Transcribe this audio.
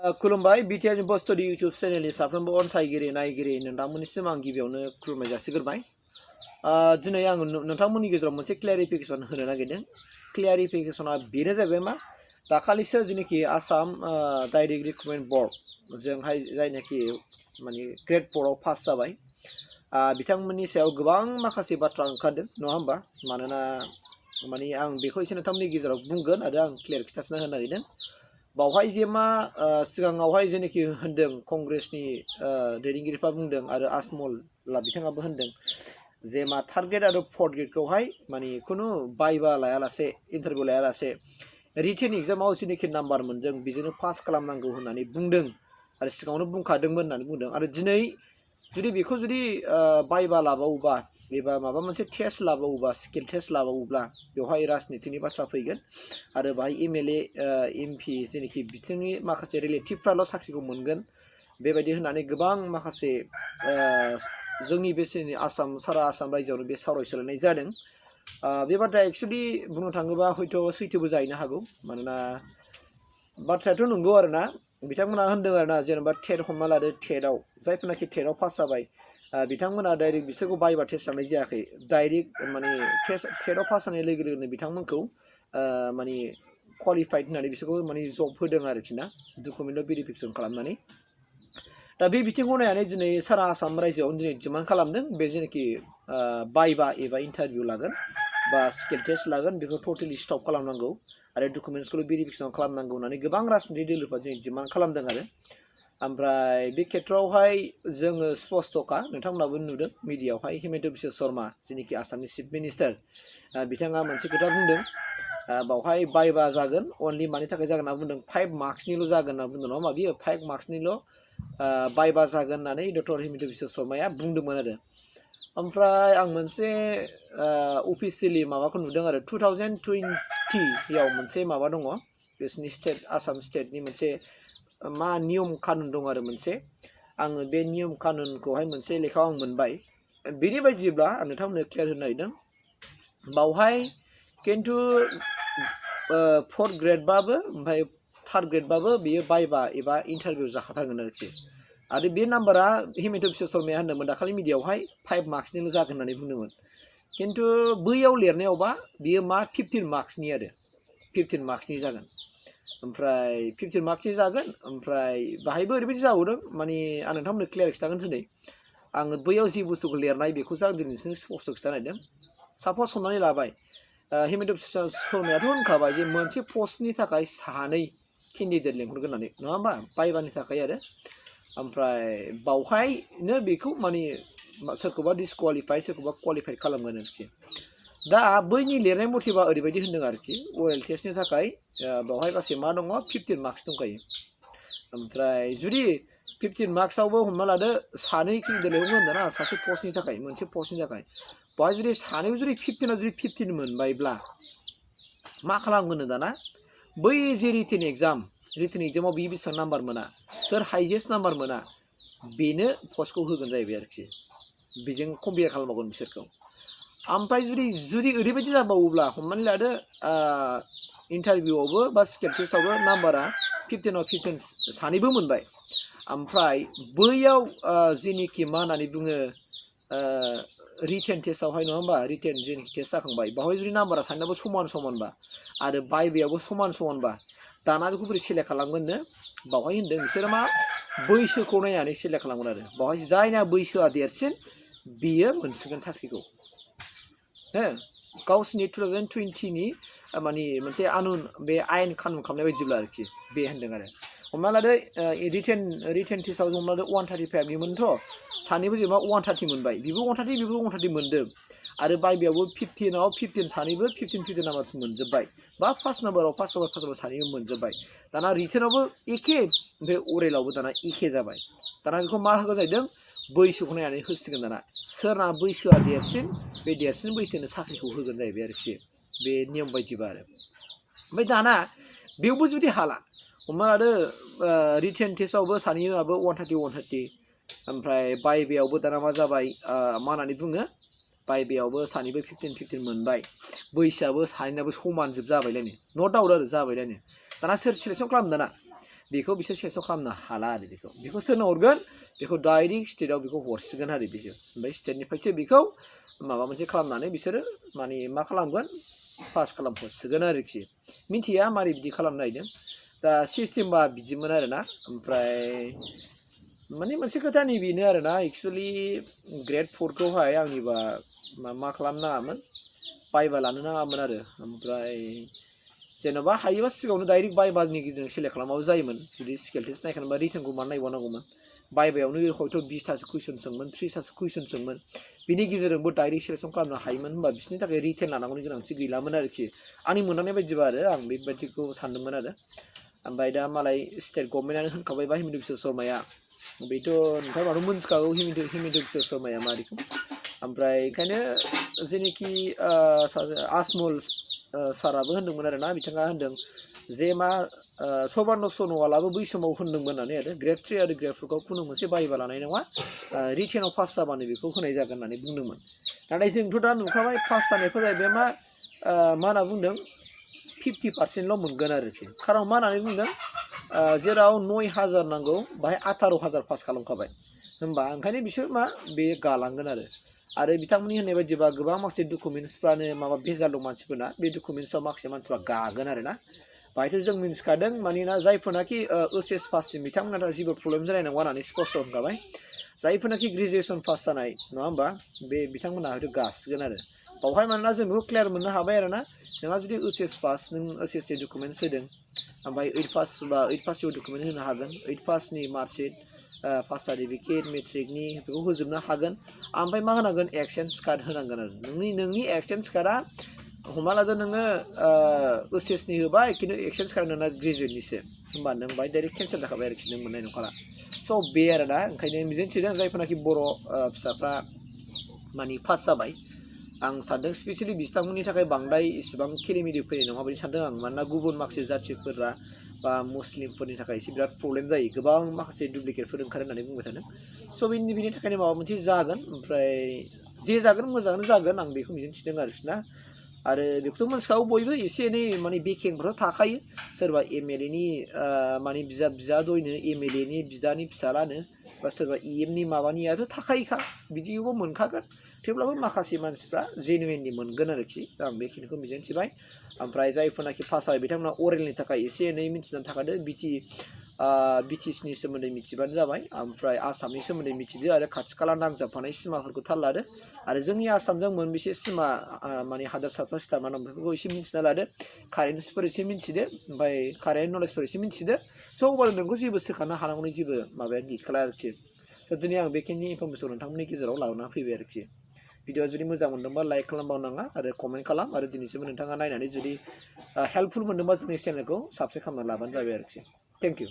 खुलुमबाय बिटिआरनि बस्तुनि इउटुब चेनेलनि साफ्रोमबो अनसायगिरि नायगिरि नोंथांमोननिसिम आं गिबियावनो खुलुमनाय जासिग्रोबाय। दिनै आं नोंथांमोननि गेजेराव मोनसे क्लियारिफिकेसन होनो नागिरदों। क्लियारिफिकेसना बेनो जाहैबाय मा दाखालिसो जेनाखि आसाम डाइरेक्ट रिक्रुटमेन्ट बर्ड जोंहाय जायनाखि माने ग्रेड 4आव पास जाबाय बिथांमोननि सायाव गोबां माखासे बाथ्रा ओंखारदों नङा होमबा। मानोना माने आं बेखौ एसे नोंथांमोननि गेजेराव बुंगोन आरो आं क्लियार खिन्थाफिनना होनो नागिरदों। बावहाय जे मा सिगाङावहाय जेनाखि होनदों कंग्रेसनि दैदेनगिरिफ्रा बुंदों आरो आजमलला बिथाङाबो होनदों जे मा थार्ड ग्रेड आरो फर्थ ग्रेडखौहाय माने खुनु बायबा लायालासे इन्टारभिउ लायालासे रिटेन एग्जामाव जेनाखि नाम्बार मोनदों बेजोंनो पास खालामनांगौ होननानै बुंदों आरो सिगाङावनो बुंखादोंमोन होननानै बुंदों। आरो दिनै जुदि बेखौ जुदि बायबा लाबावोबा एबा माबा मोनसे टेस्ट लाबावोबा स्किल टेस्ट लाबावोब्ला बेवहाय राजनितिनि बाथ्रा फैगोन आरो बाहाय एमएलए एमपि जेनाखि बिथिंनि माखासे रिलेटिभफ्राल' साख्रिखौ मोनगोन बेबायदि होननानै गोबां माखासे जोंनि बे आसाम सारा आसाम रायजोआवनो बे सावरायसोलायनाय जादों। बे बाथ्राया एक्सुवेलि बुंनो थाङोबा हयथ' सैथोबो जाहैनो हागौ। मानोना बाथ्रायाथ' नंगौ आरोना बिथांमोना होनदों आरोना जेनेबा टेट हमना लादो टेटआव जायफोरनाखि टेटआव पास जाबाय बिथांमोना डाइरेक्ट बिसोरखौ बायबा टेस्ट लानाय जायाखै। डाइरेक्ट माने टेटआव पास जानाय लोगो लोगोनो बिथांमोनखौ माने क्वालिफाइड होननानै बिसोरखौ माने जब होदों आरोखि ना डकुमेन्टआव भेरिफिकेसन खालामनानै। दा बे बिथिंखौ नायनानै दिनै सारा आसाम रायजोआवनो दिनै डिमान्ड खालामदों बे जेनाखि बायबा एबा इन्टारभिउ लागोन बा स्किल टेस्ट लागोन बेखौ टटेलि स्टप खालामनांगौ आरो डकुमेन्टसखौल' भेरिफिकेसन खालामनांगौ होननानै गोबां राजनितिक दोलोफ्रा दिनै डिमान्ड खालामदों आरो। ओमफ्राय बे खेत्रआवहाय जोङो स्पस्त'खा नोंथांमोनाबो नुदों मिडियाआवहाय हिमन्त बिश्व शर्मा जेनाखि आसामनि चिफ मिनिस्टार बिथाङा मोनसे खोथा बुंदों बावहाय बायबा जागोन अनलि मानि थाखाय जागोन होनना बुंदों 5 मार्क्सनिल' जागोन होनना बुंदों नङा होमबा बियो 5 मार्क्सनिल' बायबा जागोन होननानै डक्टर हिमन्त बिश्व शर्माया बुंदोंमोन आरो। ओमफ्राय आं मोनसे अफिसियेलि माबाखौ नुदों आरो 2020आव मोनसे माबा दङ बिसिनि स्टेट आसाम स्टेटनि मोनसे मा नियम कानुन दं आरो मोनसे आङो बे नियम कानुनखौहाय मोनसे लेखायाव आं मोनबाय। बेनि बायदिब्ला आं नोंथांमोननो क्लियार होनो नागिरदों बावहाय खिन्थु फर्थ ग्रेडबाबो ओमफ्राय थार्ड ग्रेडबाबो बियो बायबा एबा इन्टारभिउ जाखाथारगोन आरोखि। आरो बे नाम्बारा हिमन्त बिश्व शर्माया होनदोंमोन दाखालि मिडियाआवहाय 5 मार्क्सनिल' जागोन होननानै बुंदोंमोन। खिन्थु बैयाव लिरनायावबा बियो मा 15 मार्क्सनि आरो 15 मार्क्सनि जागोन। ओमफ्राय 15 मार्क्सनि जागोन ओमफ्राय बाहायबो ओरैबायदि जाबावदों माने आं नोंथांमोननो क्लियार खिन्थागोन दिनै आङो बैयाव जि बुस्थुखौ लिरनाय बेखौसो आं दिनै नोंसोरनो स्पस्ट' खिन्थानायदों। सापस हमनानै लाबाय हिमन्त बिश्व शर्मायाथ' होनखाबाय जे मोनसे पस्टनि थाखाय 2 केन्डिडेट लेंहरगोन होननानै नङा होमबा बायबानि थाखाय आरो। ओमफ्राय बावहायनो बेखौ माने सोरखौबा डिसक्वालिफाइड सोरखौबा क्वालिफाइड खालामगोन आरोखि। दा बैनि लिरनाय मथेबा ओरैबायदि होनदों आरोखि अरेल टेस्टनि थाखाय बावहाय गासै मा दङ 15 मार्क्स दंखायो। ओमफ्राय जुदि 15 मार्क्सआवबो हमना लादो 2 केन्डिडेट लेंहरगोन होनदों ना सासे पस्टनि थाखाय मोनसे पस्टनि थाखाय बावहाय जुदि 2 जुदि 15आव जुदि 15 मोनबायब्ला मा खालामगोन दाना बै जे रिटेन एग्जामाव बियो बेसेबां नाम्बार मोना सोर हाइजेस्ट नाम्बार मोना बेनो पस्टखौ होगोन जाहैबाय आरोखि। बेजों कम्पेयार खालामबावगोन बिसोरखौ। ओमफ्राय जुदि ओरैबायदि जाबावोब्ला हमनानै लादो इन्टारभिउआवबो बा स्किल टेस्टआवबो नाम्बारा 15आव 15 2बो मोनबाय ओमफ्राय बैयाव जेनिखि मा होननानै बुङो रिटेन टेस्टआवहाय नङा होमबा रिटेन जेनिखि टेस्ट जाखांबाय बावहाय जुदि नाम्बारा 2नाबो समान-समानबा आरो बायबायावबो समान-समानबा दाना बेखौ बोरै सेलेक्ट खालामगोननो बावहाय होनदों बिसोरो मा बैसोखौ नायनानै सेलेक्ट खालामगोन आरो बावहाय जायना बैसोआ देरसिन बियो मोनसिगोन साख्रिखौ हो गावसिनि 2020नि माने मोनसे बे आयेन कानुन खालामनाय बायदिब्ला आरोखि बे होनदों आरो। हमना लादो रिटेन टेस्टआव हमना लादो 135नि मोनथ' सानैबो जेनेबा 130 मोनबाय बेबो 130 बेबो 130 मोनदों आरो बायबायावबो 15आव 15 सानैबो 15 नाम्बारसो मोनजोब्बाय बा फार्स्ट नाम्बाराव सानैबो मोनजोब्बाय दाना रिटेनावबो एखे ओमफ्राय अरेलावबो दाना एखे जाबाय। दाना बेखौ मा होगोन जाहैदों बैसोखौ नायनानै होसिगोन दाना सोरना बैसोआ देरसिन बे देरसिन बैसोनो साख्रिखौ होगोन जाहैबाय आरोखि बे नियम बायदिबा आरो। ओमफ्राय दाना बेयावबो जुदि हाला हमना लादो रिटेन टेस्टआवबो सानैनाबो 130 ओमफ्राय बायबायावबो दाना मा जाबाय मा होननानै बुङो बायबायावबो सानैबो 15 मोनबाय बैसोआबो सानैनाबो समानजोब जाबायलायनो नो डाउट आरो जाबायलायनो दाना सोर सिलेक्सन खालामो दाना बेखौ बिसोर सेलेक्ट खालामनो हाला आरो बेखौ सोरनो हरगोन बेखौ डाइरेक्ट स्टेटआव बेखौ हरसिगोन आरो बिसोर ओमफ्राय स्टेटनिफ्रायसो बेखौ माबा मोनसे खालामनानै बिसोरो माने मा खालामगोन पास खालामहरसिगोन आरोखि मिथिया मारै बिदि खालामनो नागिरदों दा सिस्टेमा बिदिमोन आरोना ओमफ्राय माने मोनसे खोथानि बेनो आरोना एक्सुवेलि ग्रेड 4खौहाय आंनिबा मा खालामनो नाङामोन बायबा लानो नाङामोन आरो ओमफ्राय जेन'बा हायोबा सिगाङावनो डाइरेक्ट बायबानि गेजेरजों सेलेक्ट खालामाबो जायोमोन जुदि स्केल टेस्ट नायखानोबा रिटेनखौ मानो नायबावनांगौमोन बायबायावनो हयथ' 20थासो कुइसन सोंमोन 30थासो कुइसन सोंमोन बिनि गेजेरजोंबो डाइरेक्ट सेलेक्सन खालामनो हायोमोन होनबा बिसोरनि थाखाय रिटेन लानांगौनि गोनांथि गैलामोन आरोखि आंनि मोनदांनाय बायदिबा आरो आं बेबायदिखौ सानदोंमोन आरो ओमफ्राय दा मालाय स्टेट गभर्नमेन्टआनो होनखाबायबा हिमन्त बिश्व शर्माया बेथ' नोंथांमोनाथ' मोनथिखागौ हिमन्त बिश्व शर्माया मारैखौ ओमफ्राय ओंखायनो जेनोखि आजमल साराबो होनदोंमोन आरोना बिथाङा होनदों जे मा सर्बानन्द सन'वालाबो बै समाव होनदोंमोन होननानै आरो ग्रेड 3 आरो ग्रेड 4खौ खुनु मोनसे बायबा लानाय नङा रिटेनाव पास जाबानो बेखौ होनाय जागोन होननानै बुंदोंमोन नाथाय जोंथ' दा नुखाबाय पास जानायफोर जाहैबाय मा होनना बुंदों 50%ल' मोनगोन आरोखि खारन मा होननानै बुंदों जेराव 9,000 नांगौ बाहाय 18,000 पास खालामखाबाय होनबा ओंखायनो बिसोर मा बे गालांगोन आरो बिथांमोननि होननाय बायदिबा गोबां माखासे डकुमेन्टसफ्रानो माबा भेजाल दं मानसिफोरना बे डकुमेन्टसआव माखासे मानसिफ्रा गागोन आरोना बाहायथ' जों मिन्थिखादों मानोना जायफोरनाखि OCS पाससिम बिथांमोना जेबो प्रब्लेम जानाय नङा होननानै स्पष्ट होनखाबाय जायफोरनाखि ग्रेजुवेसन पास जानाय नङा होमबा बे बिथांमोना हयथ' गासिगोन आरो बावहाय मानोना जों बेखौ क्लियार मोननो हाबाय आरोना नोंहा जुदि OCS पास नों OCS डकुमेन्टस होदों ओमफ्राय 8 पास बा 8 पासनि डकुमेन्ट होनो हागोन 8 पासनि मार्कशीट पास सार्टिफिकेट मेट्रिकनि बेखौ होजोबनो हागोन ओमफ्राय मा होनांगोन एक्सचेन्ज कार्ड होनांगोन आरो नोंनि एक्सचेन्ज कार्डआ हमना लादो नोङो OCSनि होबाय खिन्थु एक्सचेन्ज कार्ड नोंना ग्रेजुवेटनिसो होमबा नों बाहाय डाइरेक्ट केन्सेल जाखाबाय आरोखि नों मोननाय नंखाला स' बे आरोना ओंखायनो मिजिंथिदों जायफोरनाखि बर' फिसाफ्रा माने पास जाबाय आं सानदों स्पेसियेलि बिथांमोननि थाखाय बांद्राय इसिबां केलेमिटि फैनाय नङा बायदि सानदों आं मानोना गुबुन माखासे जाथिफोरा बा मुस्लिमफोरनि थाखाय एसे बिराद प्रब्लेम जायो गोबां माखासे डुप्लिकेटफोर ओंखारो होननानै बुंबाय थादों स' बिनि थाखायनो माबा मोनसे जागोन ओमफ्राय जे जागोन मोजाङानो जागोन आं बेखौ मिजिंथिदों आरोखि ना आरो बेखौथ' मोनथिखागौ बयबो एसे एनै माने बेकेंफ्राव थाखायो सोरबा MLAनि माने बिजादयनो MLAनि बिदानि फिसालानो बा सोरबा EMनि माबानियाथ' थाखायोखा बिदिखौबो मोनखागोन थेवब्लाबो माखासे मानसिफ्रा जेनुइनलि मोनगोन आरोखि आं बेखिनिखौ मिजिंथिबाय ओमफ्राय जायफोरनाखि पास जाबाय बिथांमोना अरेलनि थाखाय एसे एनै मिथिनानै थाखादो BTSनि सोमोन्दै मिथिबानो जाबाय ओमफ्राय आसामनि सोमोन्दै मिथिदो आरो खाथि खाला नांजाबफानाय सिमाफोरखौ थाल लादो आरो जोंनि आसामजों मोनबेसे सिमा माने हादोरसाफ्रा सिथाबना दं बेफोरखौ एसे मिथिना लादो कारेन्टसफोर एसे मिथिदो ओमफ्राय कारेन्ट नलेजफोर एसे मिथिदो स' अब्ला नोंखौ जेबो सोखानो हानांगौनि जेबो माबाया गैखाला आरोखि स' दिनै आं बेखिनि इनफरमेसन नोंथांमोननि गेजेराव लाबोना फैबाय आरोखि भिडिअआ जुदि मोजां मोनदोंबा लाइक खालामबावनाङा आरो कमेन्ट खालाम आरो दिनैसिम नोंथाङा नायनानै जुदि हेल्पफुल मोनदोंबा जोंनि चेनेलखौ साबस्क्राइब खालामना लाबानो जाबाय आरोखि थेंक इउ